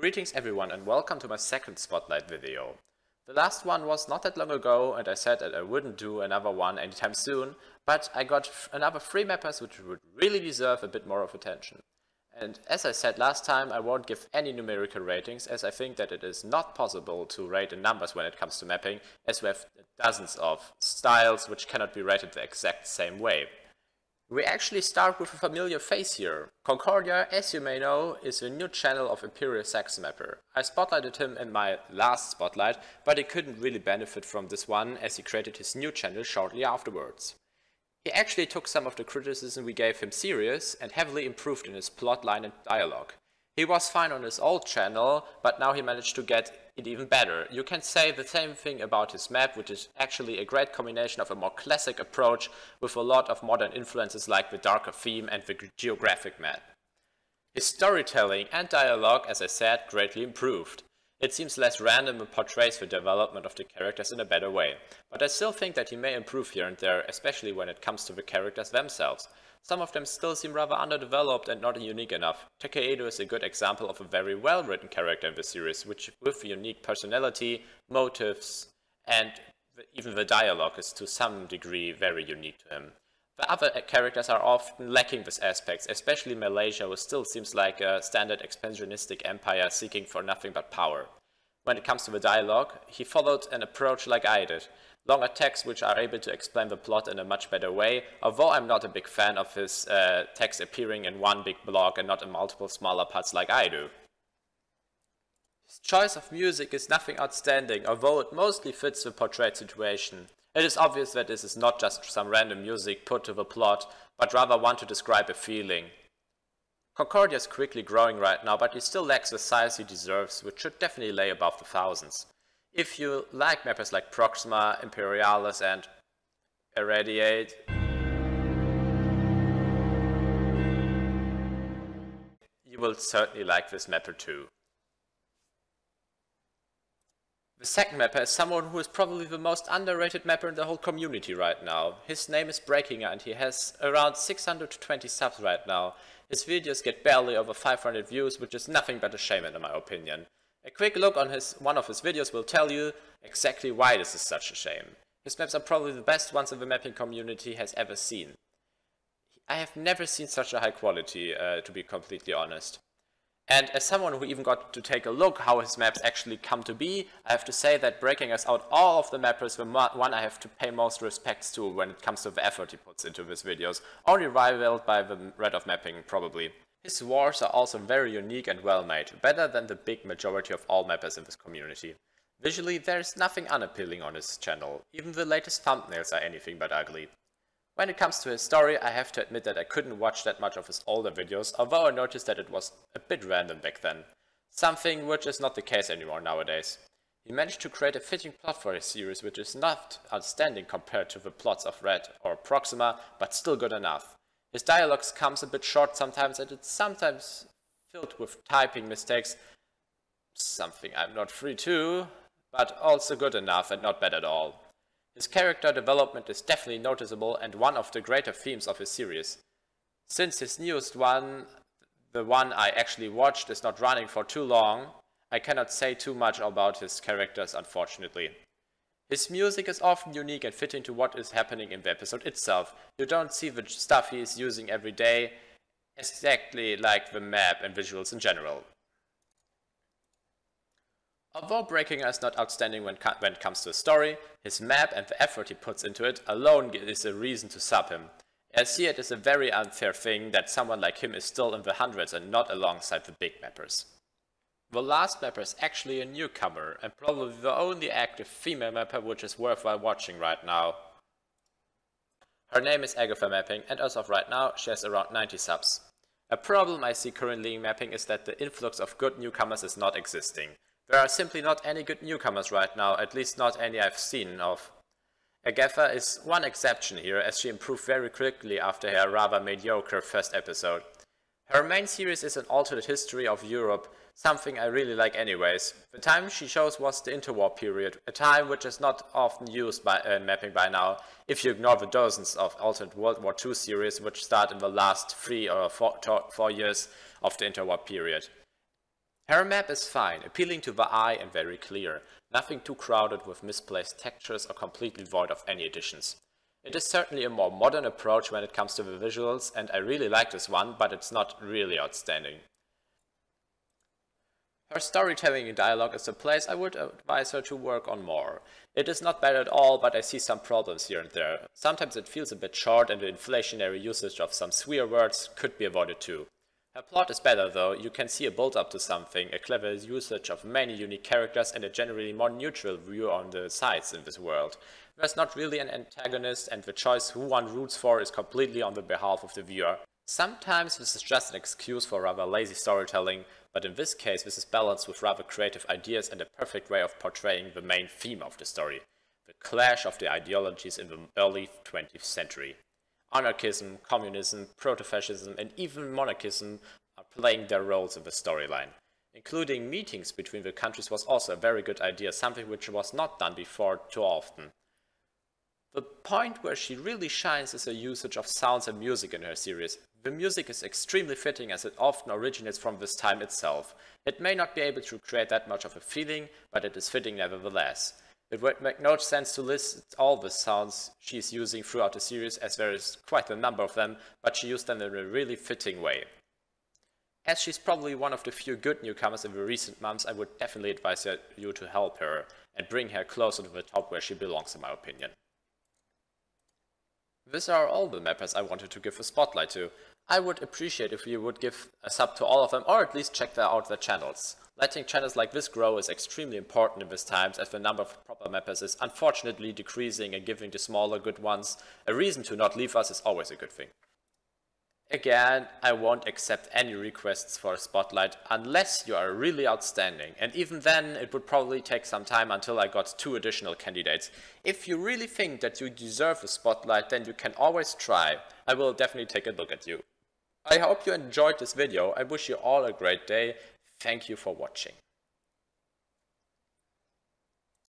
Greetings everyone and welcome to my second Spotlight video. The last one was not that long ago and I said that I wouldn't do another one anytime soon, but I got another 3 mappers which would really deserve a bit more of attention. And as I said last time, I won't give any numerical ratings as I think that it is not possible to rate in numbers when it comes to mapping, as we have dozens of styles which cannot be rated the exact same way. We actually start with a familiar face here. Concordia, as you may know, is a new channel of Imperial Sax mapper. I spotlighted him in my last spotlight, but he couldn't really benefit from this one as he created his new channel shortly afterwards. He actually took some of the criticism we gave him serious and heavily improved in his plotline and dialogue. He was fine on his old channel, but now he managed to get it even better. You can say the same thing about his map, which is actually a great combination of a more classic approach with a lot of modern influences like the darker theme and the geographic map. His storytelling and dialogue, as I said, greatly improved. It seems less random and portrays the development of the characters in a better way, but I still think that he may improve here and there, especially when it comes to the characters themselves. Some of them still seem rather underdeveloped and not unique enough. Takedo is a good example of a very well-written character in the series, which with unique personality, motives, and even the dialogue is to some degree very unique to him. The other characters are often lacking these aspects, especially Malaysia, who still seems like a standard expansionistic empire seeking for nothing but power. When it comes to the dialogue, he followed an approach like I did. Longer texts which are able to explain the plot in a much better way, although I'm not a big fan of his text appearing in one big block and not in multiple smaller parts like I do. His choice of music is nothing outstanding, although it mostly fits the portrayed situation. It is obvious that this is not just some random music put to the plot, but rather one to describe a feeling. Concordia is quickly growing right now, but he still lacks the size he deserves, which should definitely lay above the thousands. If you like mappers like Proxima, Imperialis and Irradiate, you will certainly like this mapper too. The second mapper is someone who is probably the most underrated mapper in the whole community right now. His name is Breakinger and he has around 620 subs right now. His videos get barely over 500 views, which is nothing but a shame in my opinion. A quick look on one of his videos will tell you exactly why this is such a shame. His maps are probably the best ones the mapping community has ever seen. I have never seen such a high quality, to be completely honest. And as someone who even got to take a look how his maps actually come to be, I have to say that Breaking us out all of the mappers, the one I have to pay most respects to when it comes to the effort he puts into his videos, only rivaled by the Red of Mapping probably. His wars are also very unique and well made, better than the big majority of all mappers in this community. Visually, there is nothing unappealing on his channel, even the latest thumbnails are anything but ugly. When it comes to his story, I have to admit that I couldn't watch that much of his older videos, although I noticed that it was a bit random back then. Something which is not the case anymore nowadays. He managed to create a fitting plot for his series which is not outstanding compared to the plots of Red or Proxima, but still good enough. His dialogues comes a bit short sometimes and it's sometimes filled with typing mistakes, something I'm not free to, but also good enough and not bad at all. His character development is definitely noticeable and one of the greater themes of his series. Since his newest one, the one I actually watched, is not running for too long, I cannot say too much about his characters unfortunately. His music is often unique and fitting to what is happening in the episode itself. You don't see the stuff he is using every day, exactly like the map and visuals in general. Although Breakinger is not outstanding when it comes to the story, his map and the effort he puts into it alone is a reason to sub him. I see it as a very unfair thing that someone like him is still in the hundreds and not alongside the big mappers. The last mapper is actually a newcomer and probably the only active female mapper which is worthwhile watching right now. Her name is Agatha Mapping and as of right now she has around 90 subs. A problem I see currently in mapping is that the influx of good newcomers is not existing. There are simply not any good newcomers right now, at least not any I've seen of. Agatha is one exception here, as she improved very quickly after her rather mediocre first episode. Her main series is an alternate history of Europe, something I really like anyways. The time she shows was the interwar period, a time which is not often used in mapping by now, if you ignore the dozens of alternate World War II series which start in the last 3 or 4 years of the interwar period. Her map is fine, appealing to the eye and very clear, nothing too crowded with misplaced textures or completely void of any additions. It is certainly a more modern approach when it comes to the visuals, and I really like this one, but it's not really outstanding. Her storytelling and dialogue is a place I would advise her to work on more. It is not bad at all, but I see some problems here and there. Sometimes it feels a bit short and the inflationary usage of some swear words could be avoided too. Her plot is better though, you can see a build up to something, a clever usage of many unique characters and a generally more neutral view on the sides in this world. There's not really an antagonist and the choice who one roots for is completely on the behalf of the viewer. Sometimes this is just an excuse for rather lazy storytelling, but in this case this is balanced with rather creative ideas and a perfect way of portraying the main theme of the story, the clash of the ideologies in the early 20th century. Anarchism, communism, proto-fascism and even monarchism are playing their roles in the storyline. Including meetings between the countries was also a very good idea, something which was not done before too often. The point where she really shines is her usage of sounds and music in her series. The music is extremely fitting as it often originates from this time itself. It may not be able to create that much of a feeling, but it is fitting nevertheless. It would make no sense to list all the sounds she is using throughout the series, as there is quite a number of them, but she used them in a really fitting way. As she's probably one of the few good newcomers in the recent months, I would definitely advise you to help her and bring her closer to the top where she belongs in my opinion. These are all the mappers I wanted to give a spotlight to. I would appreciate if you would give a sub to all of them or at least check out their channels. Letting channels like this grow is extremely important in these times as the number of proper mappers is unfortunately decreasing, and giving the smaller good ones a reason to not leave us is always a good thing. Again, I won't accept any requests for a spotlight unless you are really outstanding, and even then it would probably take some time until I got 2 additional candidates. If you really think that you deserve a spotlight, then you can always try. I will definitely take a look at you. I hope you enjoyed this video. I wish you all a great day. Thank you for watching.